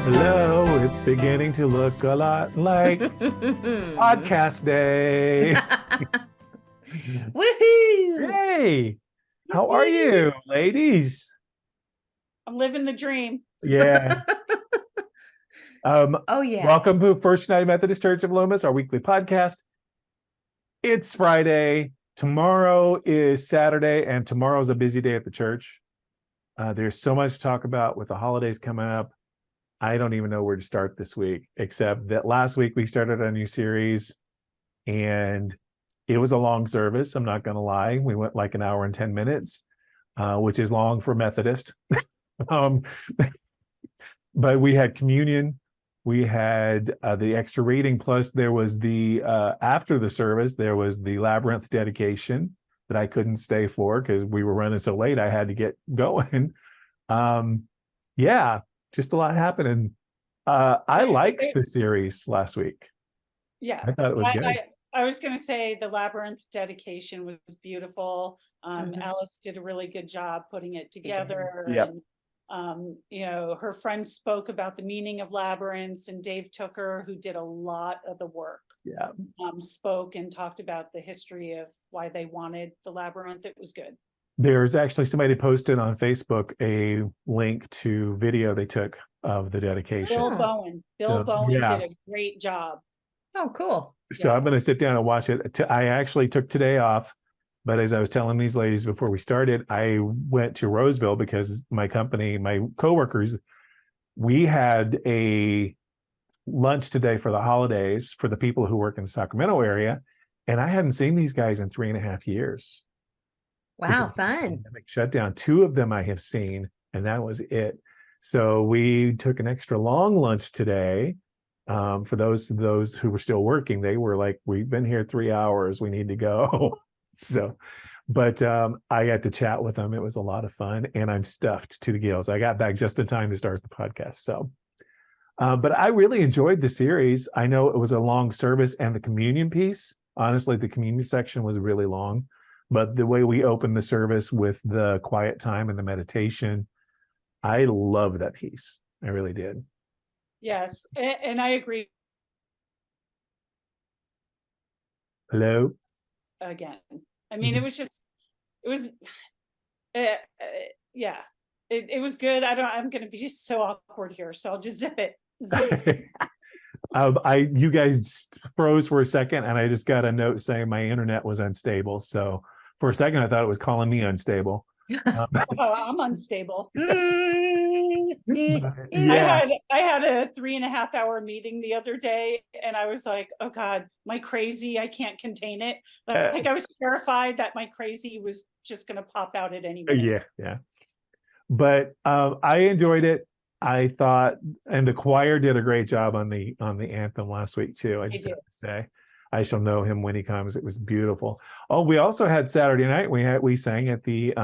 Hello, it's beginning to look a lot like podcast day. Woohoo! Hey, how are you, ladies? I'm living the dream. Yeah. Oh yeah. Welcome to First United Methodist Church of Loomis, our weekly podcast. It's Friday. Tomorrow is Saturday, and tomorrow's a busy day at the church. There's so much to talk about with the holidays coming up. I don't even know where to start this week, except that last week we started a new series and it was a long service. I'm not going to lie. We went like an hour and 10 minutes, which is long for Methodist. But we had communion. We had the extra reading. Plus there was the, after the service, there was the Labyrinth dedication that I couldn't stay for because we were running so late. I had to get going. Yeah. Just a lot happening. I liked the series last week. Yeah, I thought it was good. I was going to say the Labyrinth dedication was beautiful. Alice did a really good job putting it together. Yep. And, her friend spoke about the meaning of labyrinths, and Dave Tooker, who did a lot of the work, spoke and talked about the history of why they wanted the labyrinth. It was good. There's actually somebody posted on Facebook a link to video they took of the dedication. Bill Bowen did a great job. Oh, cool. So I'm going to sit down and watch it. I actually took today off, but as I was telling these ladies before we started, I went to Roseville because my company, my coworkers, we had a lunch today for the holidays for the people who work in the Sacramento area. And I hadn't seen these guys in 3.5 years. Wow, fun. Shutdown. 2 of them I have seen, and that was it. So we took an extra long lunch today. For those who were still working, they were like, "We've been here 3 hours. We need to go." So, but I got to chat with them. It was a lot of fun, and I'm stuffed to the gills. I got back just in time to start the podcast. So, but I really enjoyed the series. I know it was a long service, and the communion piece. Honestly, the communion section was really long. But the way we opened the service with the quiet time and the meditation, I love that piece. I really did. Yes, and I agree. Hello? Again. I mean, it was it was good. I'm going to be just so awkward here. So I'll just zip it. You guys froze for a second, and I just got a note saying my internet was unstable. So for a second, I thought it was calling me unstable. I'm unstable. Yeah. I had a 3.5 hour meeting the other day, and I was like, "Oh God, my crazy! I can't contain it." Like I was terrified that my crazy was just going to pop out at any minute. Yeah. But I enjoyed it. I thought, and the choir did a great job on the anthem last week too. I just have to say, I shall know him when he comes. It was beautiful. Oh, we also had Saturday night. We sang at the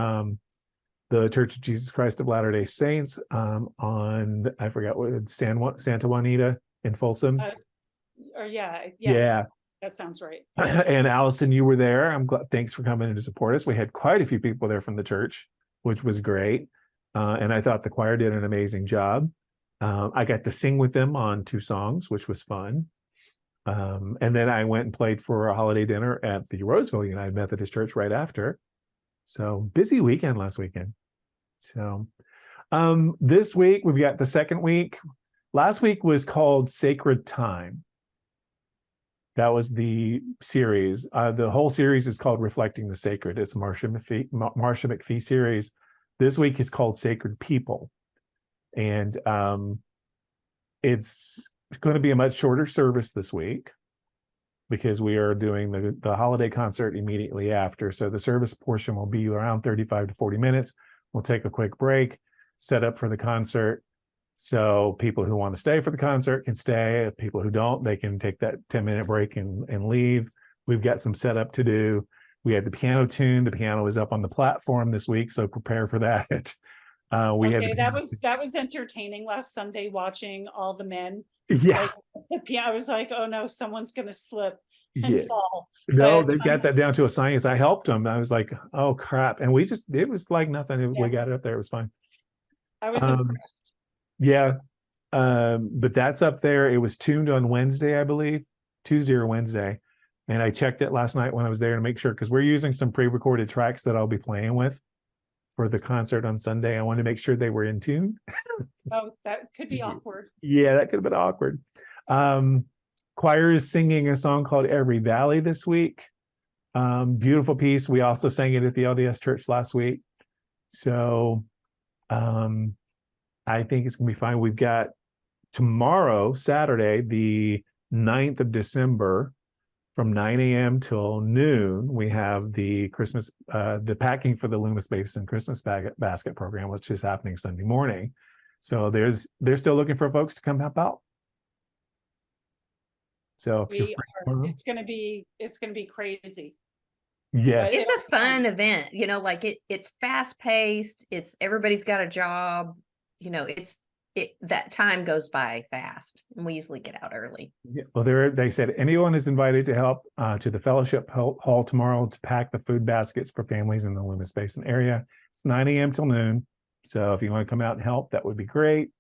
Church of Jesus Christ of Latter-day Saints on, I forgot what, Santa Juanita in Folsom. Yeah, that sounds right. And Allison, you were there. I'm glad. Thanks for coming in to support us. We had quite a few people there from the church, which was great. And I thought the choir did an amazing job. I got to sing with them on 2 songs, which was fun. And then I went and played for a holiday dinner at the Roseville United Methodist Church right after. So busy weekend last weekend. So this week we've got the second week. Last week was called Sacred Time. That was the series. The whole series is called Reflecting the Sacred. It's Marcia McPhee series. This week is called Sacred People. And it's going to be a much shorter service this week because we are doing the holiday concert immediately after. So the service portion will be around 35 to 40 minutes. We'll take a quick break, set up for the concert. So people who want to stay for the concert can stay. People who don't, they can take that 10-minute break and leave. We've got some setup to do. We had the piano tuned. The piano is up on the platform this week, so prepare for that. That was entertaining last Sunday watching all the men. Yeah. I was like, oh no, someone's going to slip and fall. No, they got that down to a science. I helped them. I was like, oh crap. And it was like nothing. We got it up there. It was fine. I was impressed. Yeah. But that's up there. It was tuned on Wednesday, I believe, Tuesday or Wednesday. And I checked it last night when I was there to make sure, because we're using some pre-recorded tracks that I'll be playing with for the concert on Sunday. I wanted to make sure they were in tune. Oh, that could be awkward. Yeah, that could have been awkward. Choir is singing a song called Every Valley this week. Beautiful piece. We also sang it at the LDS church last week. So I think it's going to be fine. We've got tomorrow, Saturday, the 9th of December, from 9 a.m. till noon, we have the Christmas, the packing for the Loomis Basin Christmas basket program, which is happening Sunday morning. So they're still looking for folks to come help out. So if you're free tomorrow, It's gonna be crazy. yes, It's a fun event, like it's fast paced. It's everybody's got a job, that time goes by fast, and we usually get out early. yeah. Well, they said anyone is invited to help to the fellowship hall tomorrow to pack the food baskets for families in the Loomis Basin area. It's 9 a.m. till noon. So if you want to come out and help, that would be great.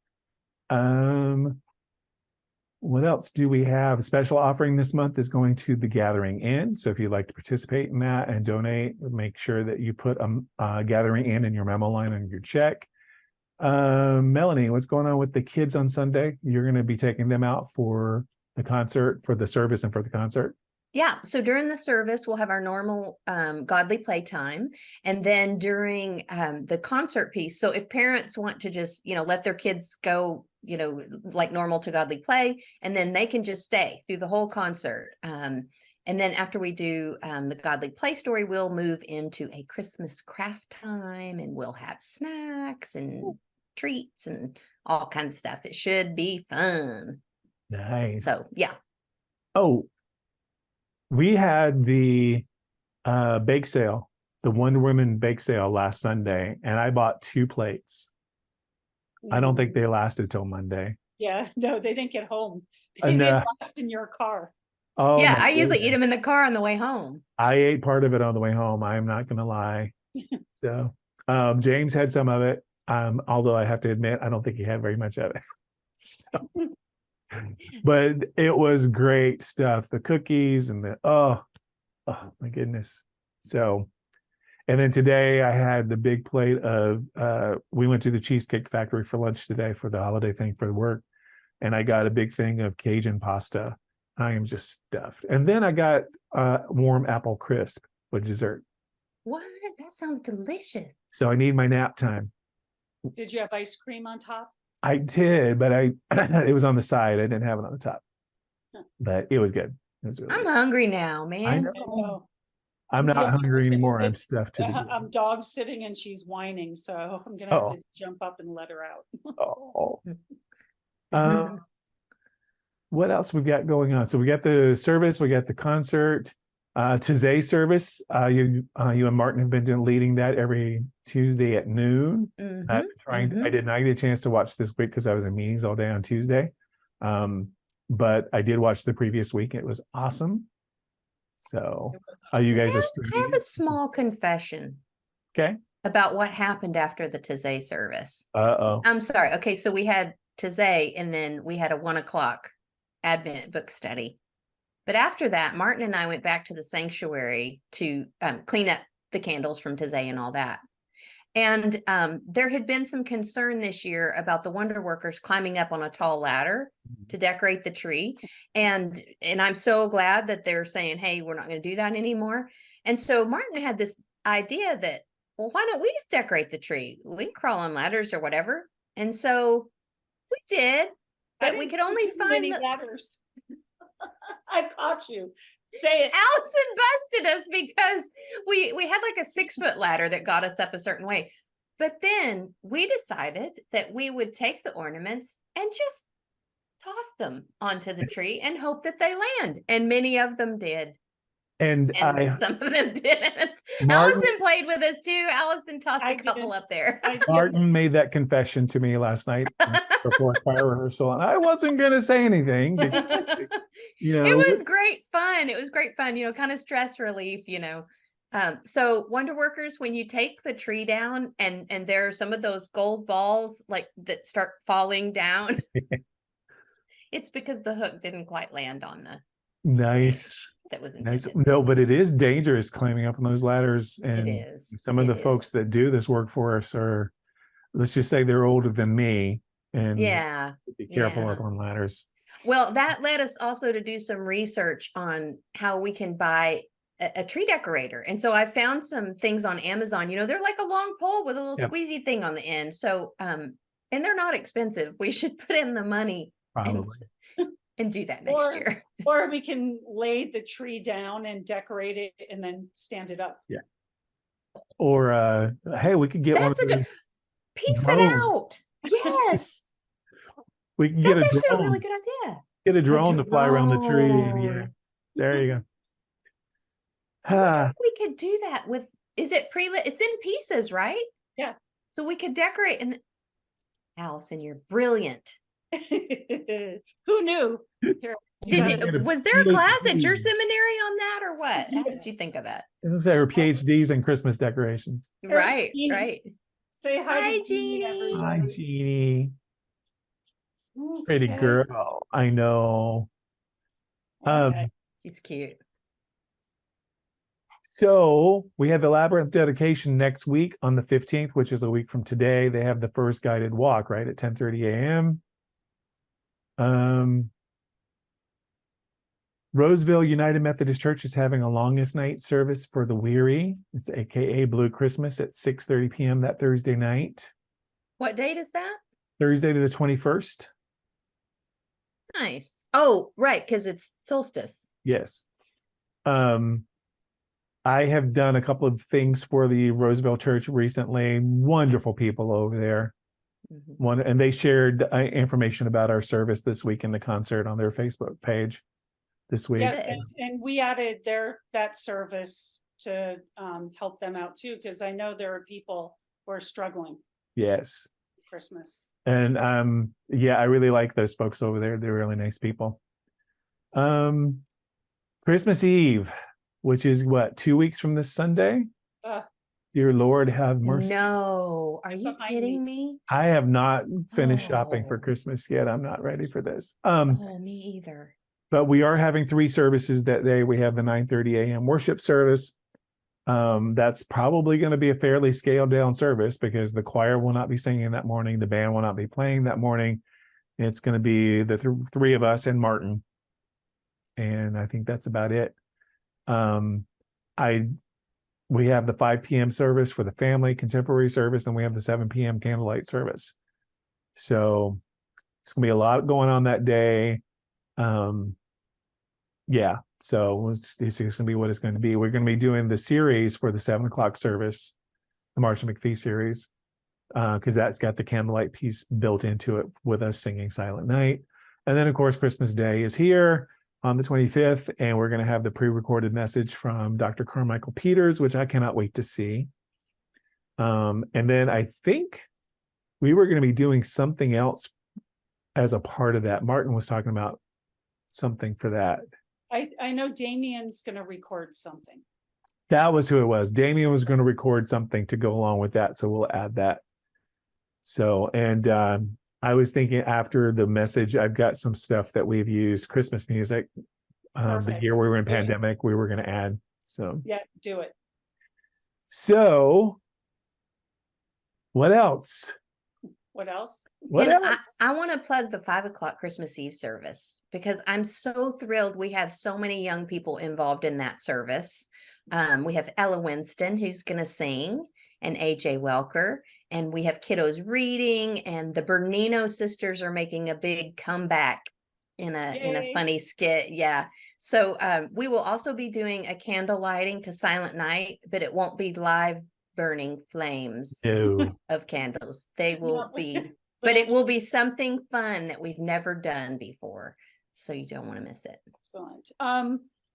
What else do we have? A special offering this month is going to the Gathering Inn. So if you'd like to participate in that and donate, make sure that you put a Gathering Inn in your memo line on your check. Melanie, what's going on with the kids on Sunday? You're going to be taking them out for the concert, for the service and for the concert? Yeah. So during the service, we'll have our normal godly playtime. And then during the concert piece, so if parents want to just, let their kids go, like normal to godly play, and then they can just stay through the whole concert. And then after we do the godly play story, we'll move into a Christmas craft time, and we'll have snacks and treats and all kinds of stuff. It should be fun. Nice. So, yeah. Oh, we had the bake sale, the Wonder Woman bake sale last Sunday, and I bought 2 plates. I don't think they lasted till Monday. Yeah, no, they didn't get home. They didn't last in your car. Oh, Yeah, I usually eat them in the car on the way home. I ate part of it on the way home. I'm not going to lie. So James had some of it. Although I have to admit, I don't think he had very much of it. So, but it was great stuff. The cookies and oh my goodness. So, and then today I had the big plate of, we went to the Cheesecake Factory for lunch today for the holiday thing for work. And I got a big thing of Cajun pasta. I am just stuffed. And then I got warm apple crisp with dessert. What? That sounds delicious. So I need my nap time. Did you have ice cream on top? I did, but it was on the side. I didn't have it on the top. But it was good. It was really I'm good. hungry now, I man. know. I'm not hungry anymore. I'm stuffed to the I'm dog sitting and she's whining, so I'm gonna have to jump up and let her out. What else we've got going on? So we got the service, we got the concert, Tuesday service. You and Martin have been leading that every Tuesday at noon. I did not get a chance to watch this week because I was in meetings all day on Tuesday. But I did watch the previous week. It was awesome. So you guys are I have a small confession. Okay. About what happened after the Tuesday service. Uh-oh. I'm sorry. Okay, so we had Tuesday, and then we had a 1:00 Advent book study. But after that, Martin and I went back to the sanctuary to clean up the candles from Tuesday and all that. And there had been some concern this year about the wonder workers climbing up on a tall ladder to decorate the tree. And I'm so glad that they're saying, hey, we're not going to do that anymore. And so Martin had this idea that, well, why don't we just decorate the tree? We can crawl on ladders or whatever. And so we did, but we could only find the ladders. I caught you. Say it. Allison busted us because we had like a 6-foot ladder that got us up a certain way. But then we decided that we would take the ornaments and just toss them onto the tree and hope that they land. And many of them did. And some of them didn't. Martin, Allison played with us too. Allison tossed a couple up there. Martin made that confession to me last night before choir rehearsal, and I wasn't going to say anything. Because, It was great fun. It was great fun, kind of stress relief, So Wonder Workers, when you take the tree down and there are some of those gold balls like that start falling down, it's because the hook didn't quite land on the Nice. branch that was Nice. intended. No, but it is dangerous climbing up on those ladders. And It is. some of It the folks is. that do this work for us are, let's just say they're older than me. And Yeah. be careful Yeah. up on ladders. Well, that led us also to do some research on how we can buy a tree decorator. And so I found some things on Amazon. They're like a long pole with a little Yep. squeezy thing on the end. So, and they're not expensive. We should put in the money Probably. and do that next year. Or we can lay the tree down and decorate it and then stand it up. Yeah. Or hey, we could get one of That's a good those piece it drones. out. Yes. We can get That's a actually a drone. really good idea. Get a drone to fly around the tree. And yeah, drone. there you go. I wonder if we could do that with, is it pre-lit? It's in pieces, right? Yeah. So we could decorate and Allison, you're brilliant. Who knew? Here, Was there a class at your PhD. seminary on that or what? How did you think of that? Those are PhDs in Christmas decorations. Right, Jeannie. right. Say hi, Hi, to Jeannie, Jeannie. Hi, everybody. Jeannie. Pretty Okay. girl. I know. Okay. She's cute. So we have the Labyrinth dedication next week on the 15th, which is a week from today. They have the first guided walk, right, at 10:30 a.m. Roseville United Methodist Church is having a longest night service for the weary. It's AKA Blue Christmas at 6:30 p.m. that Thursday night. What date is that? Thursday to the 21st. Nice. Oh, right, because it's solstice. Yes. I have done a couple of things for the Roseville Church recently. Wonderful people over there. Mhm. And they shared information about our service this week in the concert on their Facebook page this week. Yes, and we added that service to help them out too, because I know there are people who are struggling Yes. with Christmas. And yeah, I really like those folks over there. They're really nice people. Christmas Eve, which is what, 2 weeks from this Sunday? Dear Lord, have mercy. No, are you Behind kidding me? I have not finished shopping for Oh. Christmas yet. I'm not ready for this. Oh, me either. But we are having 3 services that day. We have the 9:30 a.m. worship service. That's probably going to be a fairly scaled down service because the choir will not be singing that morning. The band will not be playing that morning. It's going to be the three of us and Martin. And I think that's about it. We have the 5 p.m. service for the family contemporary service, and we have the 7 p.m. candlelight service. So it's going to be a lot going on that day. Yeah, so it's going to be what it's going to be. We're going to be doing the series for the 7 o'clock service, the Marcia McPhee series, because that's got the candlelight piece built into it with us singing Silent Night. And then, of course, Christmas Day is here on the 25th, and we're going to have the pre-recorded message from Dr. Carmichael Peters, which I cannot wait to see. And then I think we were going to be doing something else as a part of that. Martin was talking about something for that. I know Damien's going to record something. That was who it was. Damien was going to record something to go along with that, so we'll add that. So, and I was thinking after the message, I've got some stuff that we've used, Christmas music. The year we were in pandemic, we were going to add. So yeah, do it. So what else? What else? What else? I want to plug the 5 o'clock Christmas Eve service because I'm so thrilled. We have so many young people involved in that service. We have Ella Winston, who's going to sing, and AJ Welker. And we have kiddos reading, and the Bernino sisters are making a big comeback in a funny skit. Yeah. So we will also be doing a candle lighting to Silent Night, but it won't be live burning flames of candles. They will be, but it will be something fun that we've never done before. So you don't want to miss it. Excellent.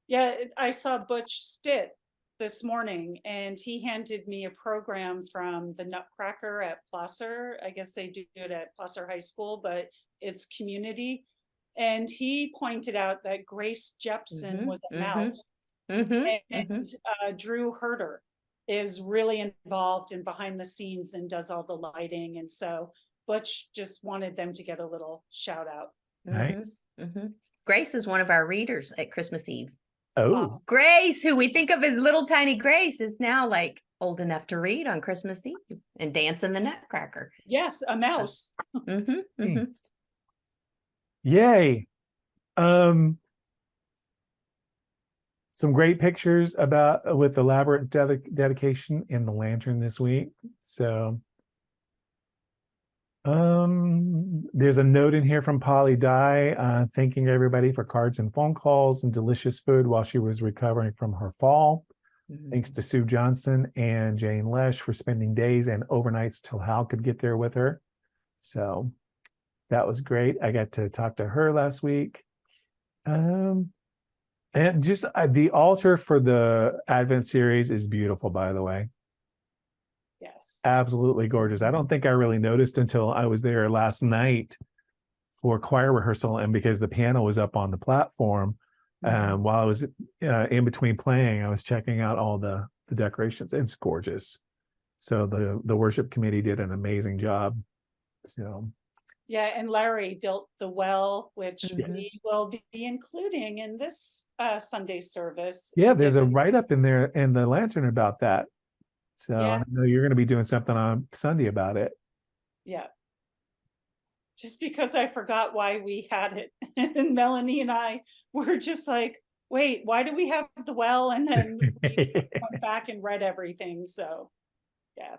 Yeah, I saw Butch Stitt this morning, and he handed me a program from the Nutcracker at Placer. I guess they do it at Placer High School, but it's community. And he pointed out that Grace Jepson was a mouse. And Drew Herder is really involved and behind the scenes and does all the lighting. And so Butch just wanted them to get a little shout out. Nice. Grace is one of our readers at Christmas Eve. Oh, Grace, who we think of as little tiny Grace, is now like old enough to read on Christmas Eve and dance in the Nutcracker. Yes, a mouse. Yay. Some great pictures about with elaborate dedication in the lantern this week. So there's a note in here from Polly Dye thanking everybody for cards and phone calls and delicious food while she was recovering from her fall. Thanks to Sue Johnson and Jane Lesh for spending days and overnights till Hal could get there with her. So that was great. I got to talk to her last week. And just the altar for the Advent series is beautiful, by the way. Yes. Absolutely gorgeous. I don't think I really noticed until I was there last night for choir rehearsal, and because the piano was up on the platform, while I was in between playing, I was checking out all the decorations. It's gorgeous. So the worship committee did an amazing job. So yeah, and Larry built the well, which we will be including in this Sunday service. Yeah, there's a write-up in there in the lantern about that. So I know you're going to be doing something on Sunday about it. Yeah. Just because I forgot why we had it. And Melanie and I were just like, wait, why do we have the well? And then we went back and read everything. So, yeah.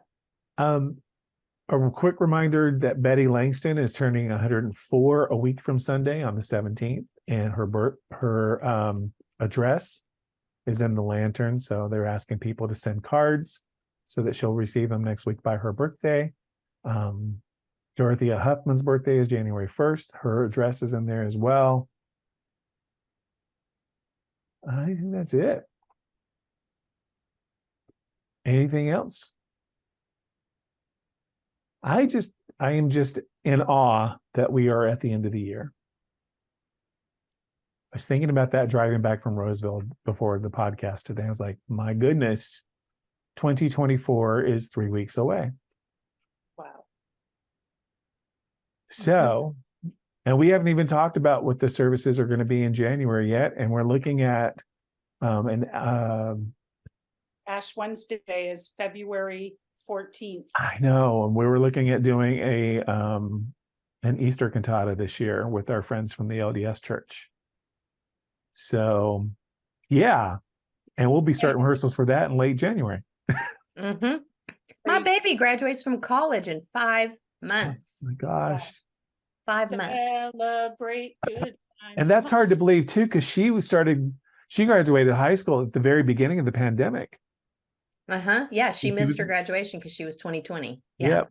A quick reminder that Betty Langston is turning 104 a week from Sunday on the 17th, and her address is in the lantern. So they're asking people to send cards so that she'll receive them next week by her birthday. Dorothea Huffman's birthday is January 1st. Her address is in there as well. I think that's it. Anything else? I am just in awe that we are at the end of the year. I was thinking about that driving back from Roseville before the podcast today. I was like, my goodness, 2024 is 3 weeks away. Wow. So, and we haven't even talked about what the services are going to be in January yet. And we're looking at Ash Wednesday is February 14th. I know. And we were looking at doing an Easter cantata this year with our friends from the LDS church. So, yeah. And we'll be starting rehearsals for that in late January. My baby graduates from college in 5 months. Oh my gosh. 5 months. Celebrate good times. And that's hard to believe too, because she graduated high school at the very beginning of the pandemic. Yeah, she missed her graduation because she was 2020. Yeah. Yep.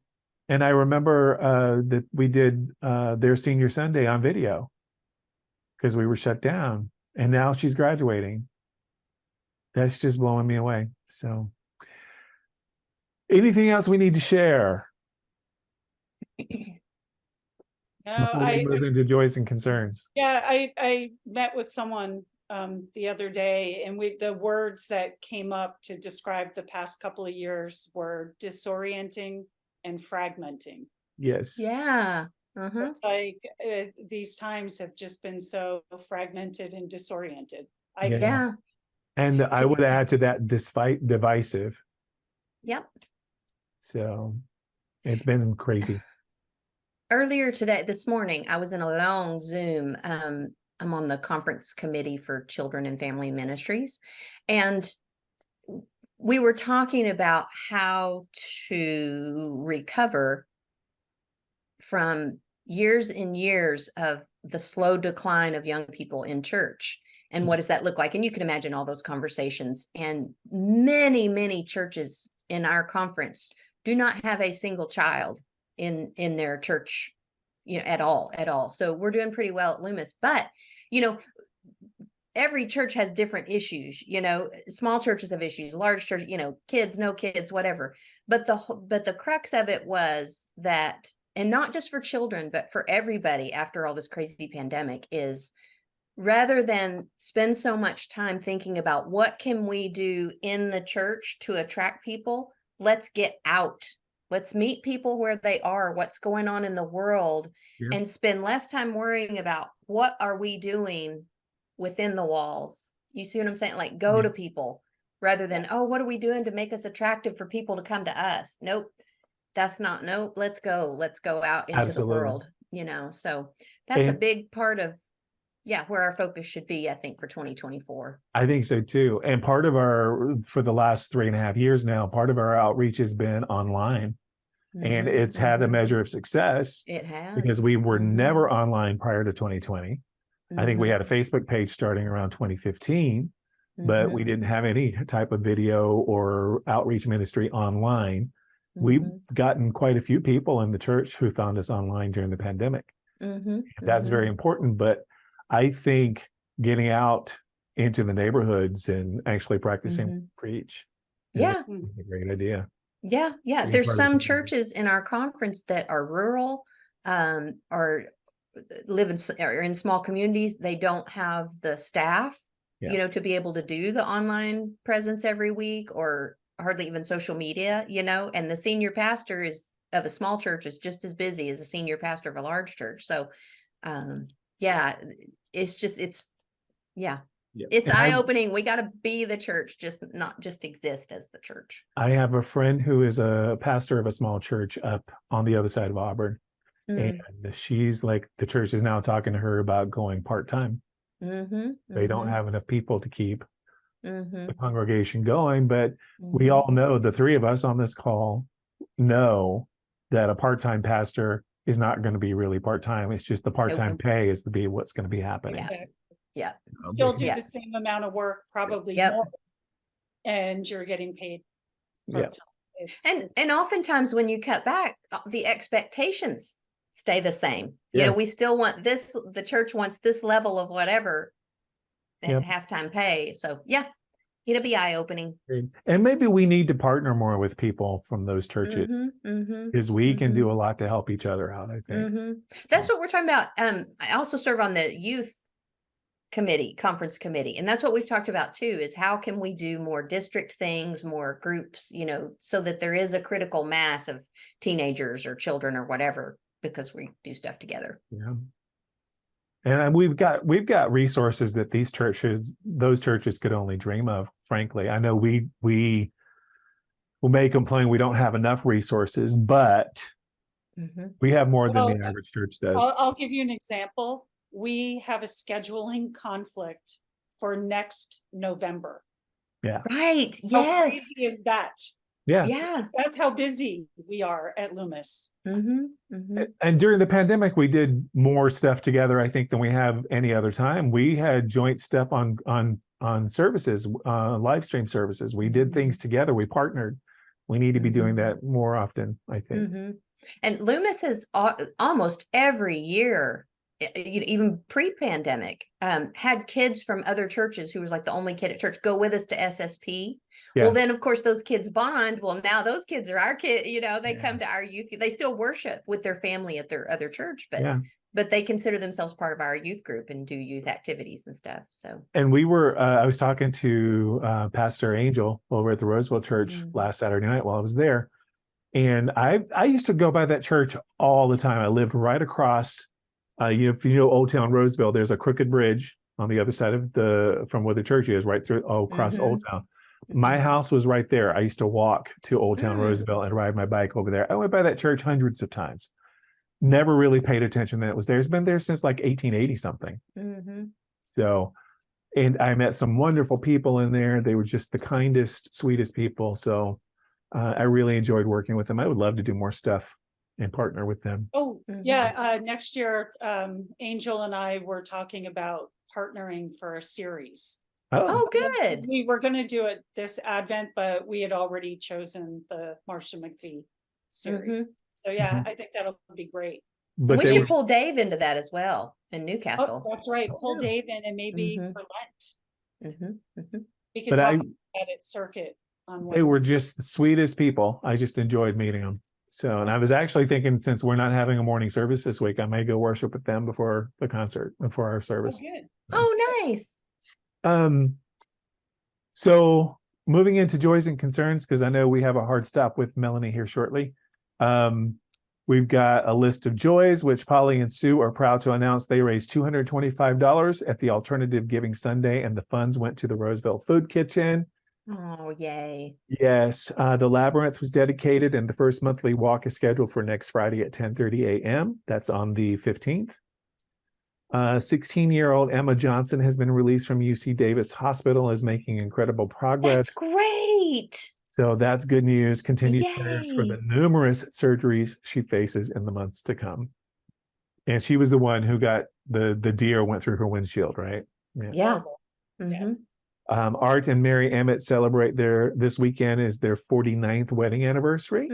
And I remember that we did their senior Sunday on video because we were shut down. And now she's graduating. That's just blowing me away. So anything else we need to share? No, I move into joys and concerns. Yeah, I met with someone the other day, and the words that came up to describe the past couple of years were disorienting and fragmenting. Yes. Yeah. Like these times have just been so fragmented and disoriented. Yeah. And I would add to that divisive. Yep. So it's been crazy. Earlier this morning, I was in a long Zoom. I'm on the conference committee for Children and Family Ministries. And we were talking about how to recover from years and years of the slow decline of young people in church. And what does that look like? And you can imagine all those conversations. And many, many churches in our conference do not have a single child in their church, at all. So we're doing pretty well at Loomis, but every church has different issues. Small churches have issues, large church, kids, no kids, whatever. But the crux of it was that, and not just for children, but for everybody after all this crazy pandemic, is rather than spend so much time thinking about what can we do in the church to attract people, let's get out. Let's meet people where they are, what's going on in the world, Yeah. and spend less time worrying about what are we doing within the walls. You see what I'm saying? Like, go Yeah. to people rather than, oh, what are we doing to make us attractive for people to come to us? Nope. Nope. Let's go out into the Absolutely. world, so that's a And big part of, where our focus should be, I think, for 2024. I think so too. And part of for the last 3.5 years now, part of our outreach has been online. And it's had a measure of success It has. because we were never online prior to 2020. I think we had a Facebook page starting around 2015, but we didn't have any type of video or outreach ministry online. We've gotten quite a few people in the church who found us online during the pandemic. That's very important. But I think getting out into the neighborhoods and actually practicing preach is a great idea. Yeah. Being There's part of some the community. churches in our conference that are rural, or are in small communities. They don't have the staff, to be able to do the online presence every week, or hardly even social media, and the senior pastor of a small church is just as busy as a senior pastor of a large church. So, it's eye-opening. We got to be the church, not just exist as the church. I have a friend who is a pastor of a small church up on the other side of Auburn. And she's like, the church is now talking to her about going part-time. They don't have enough people to keep the congregation going, but we all know, the three of us on this call know that a part-time pastor is not going to be really part-time. It's just the part-time pay is to be what's going to be happening. Yeah. Still do the same amount of work, probably more, and you're getting paid. And oftentimes when you cut back, the expectations stay the same. We still want this, the church wants this level of whatever and halftime pay. So it'll be eye-opening. And maybe we need to partner more with people from those churches because we can do a lot to help each other out, I think. That's what we're talking about. I also serve on the youth conference committee, and that's what we've talked about too, is how can we do more district things, more groups, so that there is a critical mass of teenagers or children or whatever, because we do stuff together. And we've got resources that those churches could only dream of. Frankly, I know we may complain we don't have enough resources, but we have more than the average church does. I'll give you an example. We have a scheduling conflict for next November. Right. How Yes. crazy is that? Yeah. That's how busy we are at Loomis. And during the pandemic, we did more stuff together, I think, than we have any other time. We had joint stuff on services, live stream services. We did things together. We partnered. We need to be doing that more often, I think. And Loomis has almost every year, even pre-pandemic, had kids from other churches who was like the only kid at church go with us to SSP. Well, then of course those kids bond. Well, now those kids are our kids. They come to our youth. They still worship with their family at their other church, but they consider themselves part of our youth group and do youth activities and stuff. So, and we were, I was talking to Pastor Angel over at the Roseville Church last Saturday night while I was there, and I used to go by that church all the time. I lived right across. If you know Old Town Roseville, there's a crooked bridge on the other side of from where the church is, right through across Old Town. My house was right there. I used to walk to Old Town Roseville and ride my bike over there. I went by that church hundreds of times. Never really paid attention that it was there. It's been there since like 1880 something. So, and I met some wonderful people in there. They were just the kindest, sweetest people. So I really enjoyed working with them. I would love to do more stuff and partner with them. Next year, Angel and I were talking about partnering for a series. Oh, good. We were going to do it this Advent, but we had already chosen the Marcia McPhee series. So I think that'll be great. But we should pull Dave into that as well in Newcastle. Oh, that's right. Pull Dave in, and maybe for Lent. We could talk about it circuit on Wednesday. They were just the sweetest people. I just enjoyed meeting them. So, and I was actually thinking, since we're not having a morning service this week, I may go worship with them before the concert, before our service. Oh, good. Oh, nice. So moving into joys and concerns, because I know we have a hard stop with Melanie here shortly. We've got a list of joys, which Polly and Sue are proud to announce they raised $225 at the Alternative Giving Sunday, and the funds went to the Roseville Food Kitchen. Oh, yay. Yes, the Labyrinth was dedicated, and the first monthly walk is scheduled for next Friday at 10:30 a.m. That's on the 15th. 16-year-old Emma Johnson has been released from UC Davis Hospital, is making incredible progress. That's great. So that's good news. Continued prayers for Yay. the numerous surgeries she faces in the months to come. And she was the one who got the deer went through her windshield, right? Yeah. Yes. Art and Mary Emmett celebrate this weekend is their 49th wedding anniversary.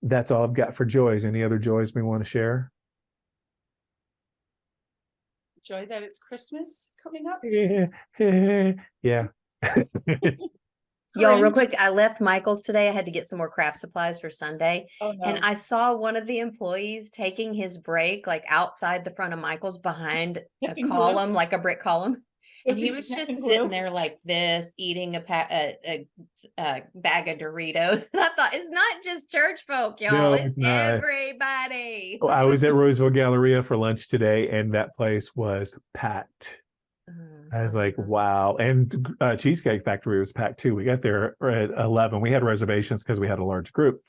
That's all I've got for joys. Any other joys we want to share? Joy that it's Christmas coming up. Yeah. Y'all, real quick, I left Michael's today. I had to get some more craft supplies for Sunday. Oh, no. And I saw one of the employees taking his break like outside the front of Michael's behind a Sniffing glue? column, like a brick column. And Was he he was just sniffing sitting glue? there like this, eating a bag of Doritos. And I thought, it's not just church folk, y'all. No, It's it's not. everybody. I was at Roseville Galleria for lunch today, and that place was packed. I was like, wow. And Cheesecake Factory was packed too. We got there at 11. We had reservations because we had a large group.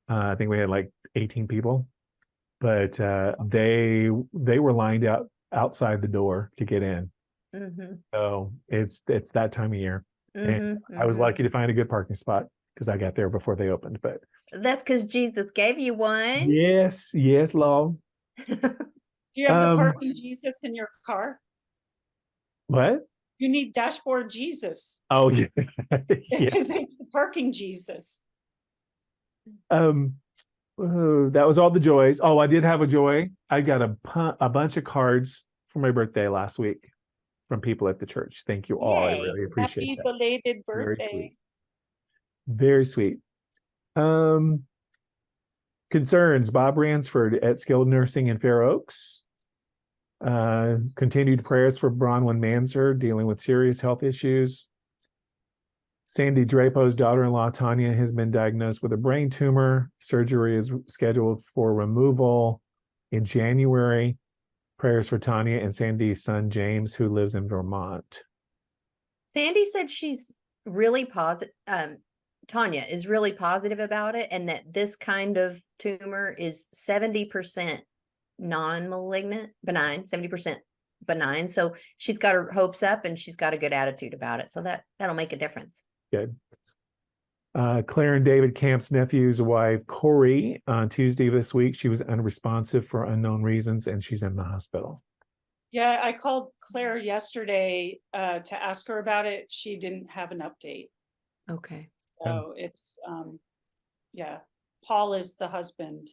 I think we had like 18 people, but they were lined out outside the door to get in. So it's that time of year. And I was lucky to find a good parking spot because I got there before they opened. But that's because Jesus gave you one. yes, Lord. Do you have the parking Jesus in your car? What? You need dashboard Jesus. Oh, yeah. It's the parking Jesus. That was all the joys. Oh, I did have a joy. I got a bunch of cards for my birthday last week from people at the church. Thank you all. Yay. I really appreciate Happy that. belated Very birthday. sweet. Very sweet. Concerns. Bob Ransford at Skilled Nursing in Fair Oaks. Continued prayers for Bronwyn Manser dealing with serious health issues. Sandy Drapo's daughter-in-law, Tanya, has been diagnosed with a brain tumor. Surgery is scheduled for removal in January. Prayers for Tanya and Sandy's son, James, who lives in Vermont. Sandy said she's really positive. Tanya is really positive about it, and that this kind of tumor is 70% non-malignant, benign, 70% benign. So she's got her hopes up and she's got a good attitude about it. So that'll make a difference. Good. Claire and David Camp's nephew's wife, Corey, on Tuesday of this week, she was unresponsive for unknown reasons, and she's in the hospital. Yeah, I called Claire yesterday to ask her about it. She didn't have an update. Okay. So it's, yeah, Paul is the husband.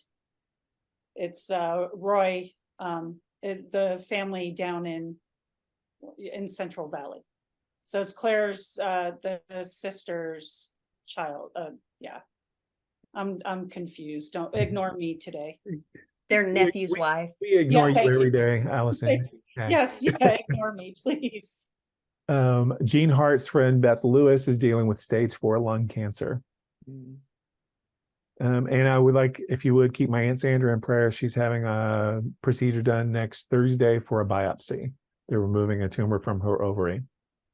It's Roy, the family down in Central Valley. So it's Claire's the sister's child. Yeah, I'm confused. Don't ignore me today. Their nephew's wife. We ignore Yeah, you every day, Allison. Okay. Yes, yeah, ignore me, please. Jean Hart's friend Beth Lewis is dealing with stage 4 lung cancer. And I would like, if you would, keep my Aunt Sandra in prayer. She's having a procedure done next Thursday for a biopsy. They're removing a tumor from her ovary.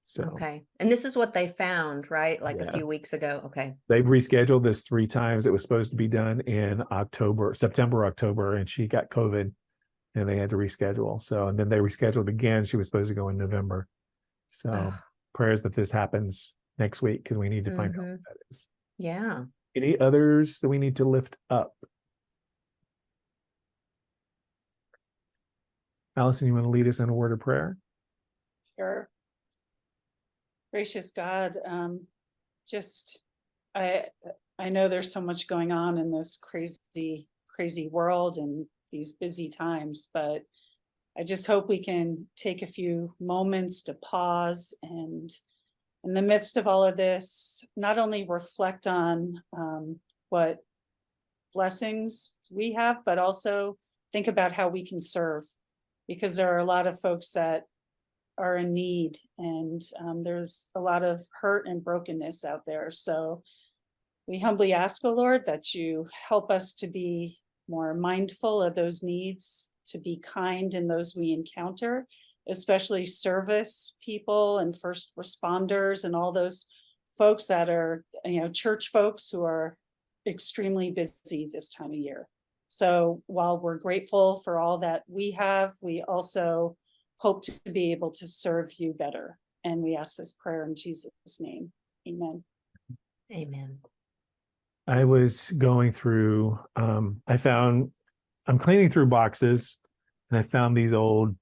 So Okay. And this is what they found, right? Like Yeah. a few weeks ago. Okay. They've rescheduled this 3 times. It was supposed to be done in September, October, and she got COVID and they had to reschedule. So, and then they rescheduled again. She was supposed to go in November. So prayers that this happens next week, because we need to find out what that is. Yeah. Any others that we need to lift up? Allison, you want to lead us in a word of prayer? Sure. Gracious God, I know there's so much going on in this crazy world and these busy times, but I just hope we can take a few moments to pause and in the midst of all of this, not only reflect on what blessings we have, but also think about how we can serve because there are a lot of folks that are in need, and there's a lot of hurt and brokenness out there. So we humbly ask, O Lord, that you help us to be more mindful of those needs, to be kind in those we encounter, especially service people and first responders and all those folks that are, church folks who are extremely busy this time of year. So while we're grateful for all that we have, we also hope to be able to serve you better. And we ask this prayer in Jesus' name. Amen. Amen. I was going through, I'm cleaning through boxes, and I found these old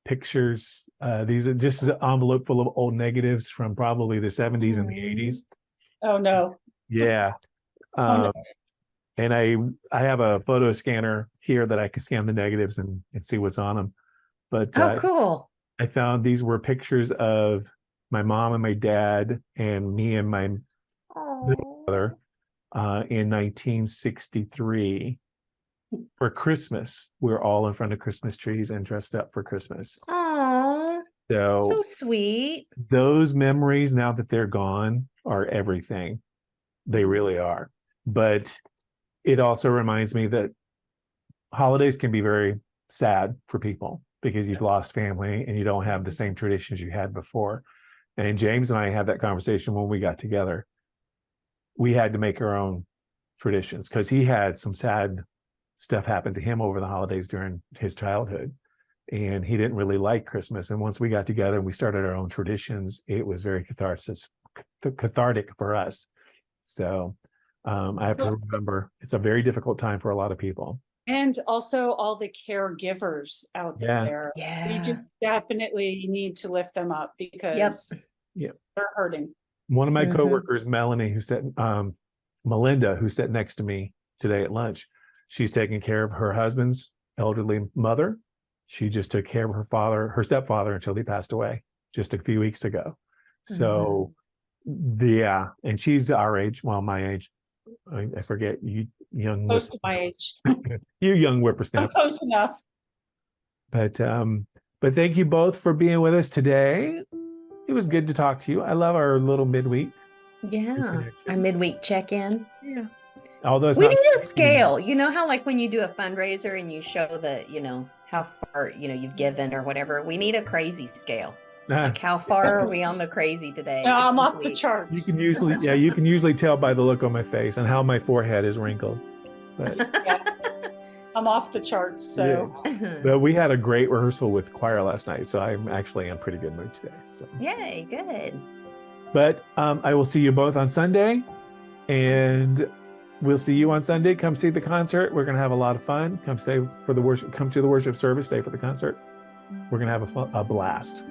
pictures. These are just an envelope full of old negatives from probably the 70s and the 80s. Oh, no. Yeah. Oh, no. And I have a photo scanner here that I can scan the negatives and see what's on them. But Oh, cool. I found these were pictures of my mom and my dad and me and my brother in 1963 for Christmas. We were all in front of Christmas trees and dressed up for Christmas. Oh, so sweet. Those memories, now that they're gone, are everything. They really are. But it also reminds me that holidays can be very sad for people because you've lost family and you don't have the same traditions you had before. And James and I had that conversation when we got together. We had to make our own traditions because he had some sad stuff happen to him over the holidays during his childhood. And he didn't really like Christmas. And once we got together and we started our own traditions, it was very cathartic for us. So I have to remember, it's a very difficult time for a lot of people. And also all the caregivers out there. Yeah. We just definitely need to lift them up because they're hurting. One of my coworkers, Melanie, Melinda, who sat next to me today at lunch, she's taking care of her husband's elderly mother. She just took care of her stepfather until he passed away just a few weeks ago. So and she's our age, well, my age. I forget, you young, close to my age. You young whippersnapper. Close enough. But thank you both for being with us today. It was good to talk to you. I love our little midweek. Yeah, our midweek check-in. Yeah. Although we need a scale. You know how like when you do a fundraiser and you show the, how far, you've given or whatever. We need a crazy scale. Like how far are we on the crazy today? No, I'm off the charts. You can usually tell by the look on my face and how my forehead is wrinkled. But I'm off the charts. So but we had a great rehearsal with choir last night, so I'm actually in pretty good mood today. So yay, good. But I will see you both on Sunday, and we'll see you on Sunday. Come see the concert. We're gonna have a lot of fun. Come stay for the worship. Come to the worship service. Stay for the concert. We're gonna have a blast.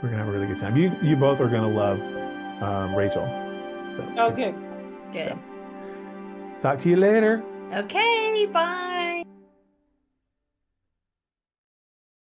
We're gonna have a really good time. You both are gonna love Rachel. So, good. Talk to you later. Okay, bye.